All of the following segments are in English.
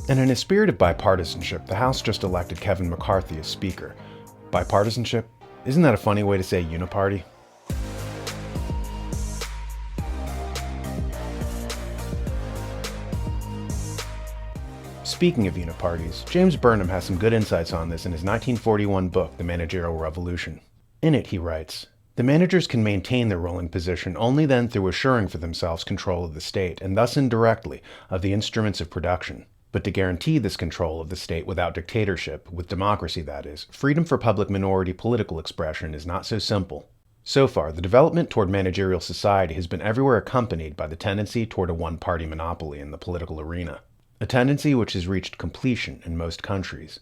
And in a spirit of bipartisanship, the House just elected Kevin McCarthy as Speaker. Bipartisanship? Isn't that a funny way to say Uniparty? Speaking of uniparties, James Burnham has some good insights on this in his 1941 book, The Managerial Revolution. In it, he writes, "The managers can maintain their ruling position only then through assuring for themselves control of the state, and thus indirectly of the instruments of production. But to guarantee this control of the state without dictatorship, with democracy that is, freedom for public minority political expression is not so simple." So far, the development toward managerial society has been everywhere accompanied by the tendency toward a one-party monopoly in the political arena, a tendency which has reached completion in most countries.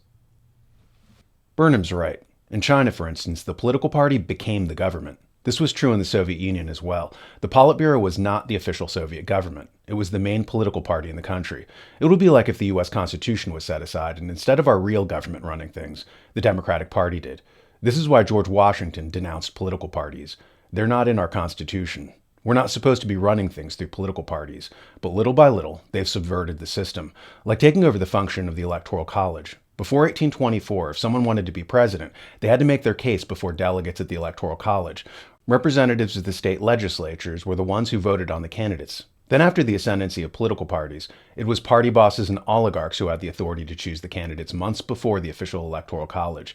Burnham's right. In China, for instance, the political party became the government. This was true in the Soviet Union as well. The Politburo was not the official Soviet government. It was the main political party in the country. It would be like if the US Constitution was set aside and instead of our real government running things, the Democratic Party did. This is why George Washington denounced political parties. They're not in our Constitution. We're not supposed to be running things through political parties, but little by little, they've subverted the system, like taking over the function of the Electoral College. Before 1824, if someone wanted to be president, they had to make their case before delegates at the Electoral College. Representatives of the state legislatures were the ones who voted on the candidates. Then after the ascendancy of political parties, it was party bosses and oligarchs who had the authority to choose the candidates months before the official Electoral College.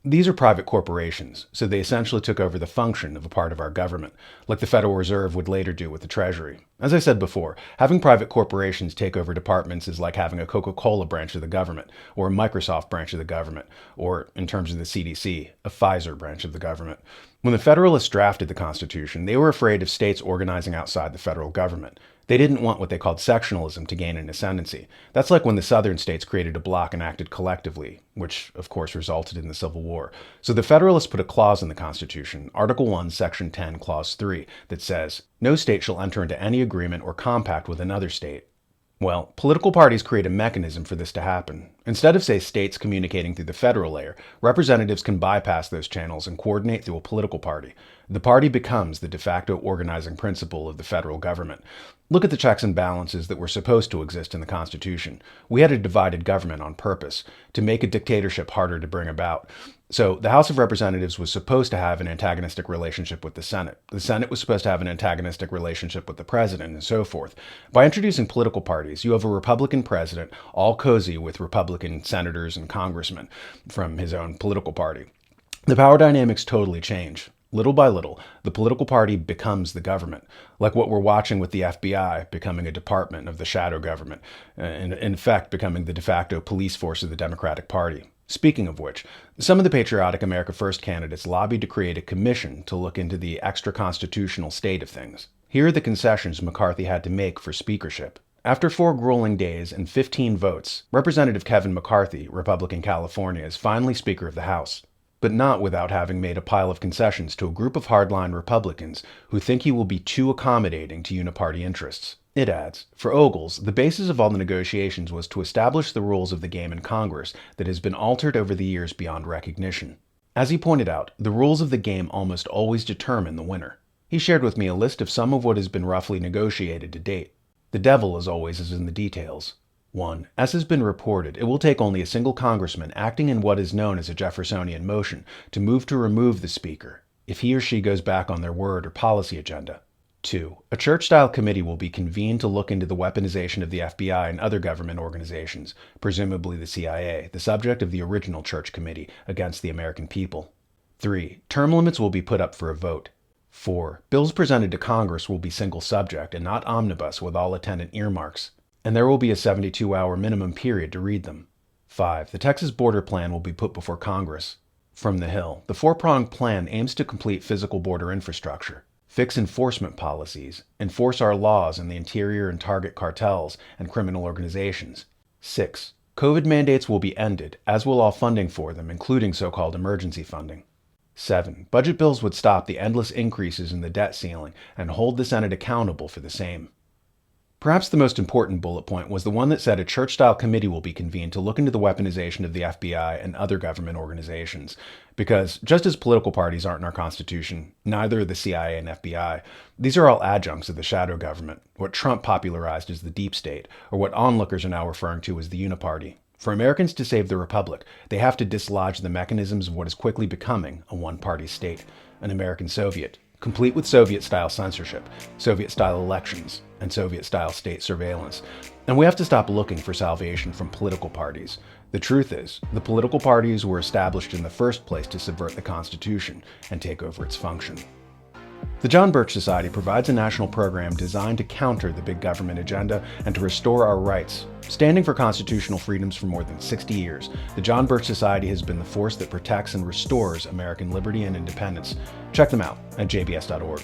These are private corporations, so they essentially took over the function of a part of our government, like the Federal Reserve would later do with the Treasury. As I said before, having private corporations take over departments is like having a Coca-Cola branch of the government, or a Microsoft branch of the government, or, in terms of the CDC, a Pfizer branch of the government. When the Federalists drafted the Constitution, they were afraid of states organizing outside the federal government. They didn't want what they called sectionalism to gain an ascendancy. That's like when the southern states created a bloc and acted collectively, which of course resulted in the Civil War. So the Federalists put a clause in the Constitution, Article 1, Section 10, Clause 3, that says, "No state shall enter into any agreement or compact with another state." Well, political parties create a mechanism for this to happen. Instead of, say, states communicating through the federal layer, representatives can bypass those channels and coordinate through a political party. The party becomes the de facto organizing principle of the federal government. Look at the checks and balances that were supposed to exist in the Constitution. We had a divided government on purpose, to make a dictatorship harder to bring about. So the House of Representatives was supposed to have an antagonistic relationship with the Senate. The Senate was supposed to have an antagonistic relationship with the president, and so forth. By introducing political parties, you have a Republican president, all cozy with Republican senators and congressmen from his own political party. The power dynamics totally change. Little by little, the political party becomes the government, like what we're watching with the FBI becoming a department of the shadow government, and in effect becoming the de facto police force of the Democratic Party. Speaking of which, some of the patriotic America First candidates lobbied to create a commission to look into the extra-constitutional state of things. Here are the concessions McCarthy had to make for speakership. After 4 grueling days and 15 votes, Representative Kevin McCarthy, Republican California, is finally Speaker of the House, but not without having made a pile of concessions to a group of hardline Republicans who think he will be too accommodating to uniparty interests. It adds, for Ogles, the basis of all the negotiations was to establish the rules of the game in Congress that has been altered over the years beyond recognition. As he pointed out, the rules of the game almost always determine the winner. He shared with me a list of some of what has been roughly negotiated to date. The devil, as always, is in the details. 1. As has been reported, it will take only a single congressman acting in what is known as a Jeffersonian motion to move to remove the speaker, if he or she goes back on their word or policy agenda. 2. A church-style committee will be convened to look into the weaponization of the FBI and other government organizations, presumably the CIA, the subject of the original church committee against the American people. 3. Term limits will be put up for a vote. 4. Bills presented to Congress will be single subject and not omnibus with all attendant earmarks, and there will be a 72-hour minimum period to read them. 5. The Texas border plan will be put before Congress. From the Hill, the 4-pronged plan aims to complete physical border infrastructure, fix enforcement policies, enforce our laws in the interior and target cartels and criminal organizations. 6. COVID mandates will be ended, as will all funding for them, including so-called emergency funding. 7. Budget bills would stop the endless increases in the debt ceiling and hold the Senate accountable for the same. Perhaps the most important bullet point was the one that said a church-style committee will be convened to look into the weaponization of the FBI and other government organizations. Because just as political parties aren't in our Constitution, neither are the CIA and FBI. These are all adjuncts of the shadow government, what Trump popularized as the deep state, or what onlookers are now referring to as the Uniparty. For Americans to save the republic, they have to dislodge the mechanisms of what is quickly becoming a one-party state, an American Soviet, complete with Soviet-style censorship, Soviet-style elections, and Soviet-style state surveillance. And we have to stop looking for salvation from political parties. The truth is, the political parties were established in the first place to subvert the Constitution and take over its function. The John Birch Society provides a national program designed to counter the big government agenda and to restore our rights. Standing for constitutional freedoms for more than 60 years, the John Birch Society has been the force that protects and restores American liberty and independence. Check them out at jbs.org.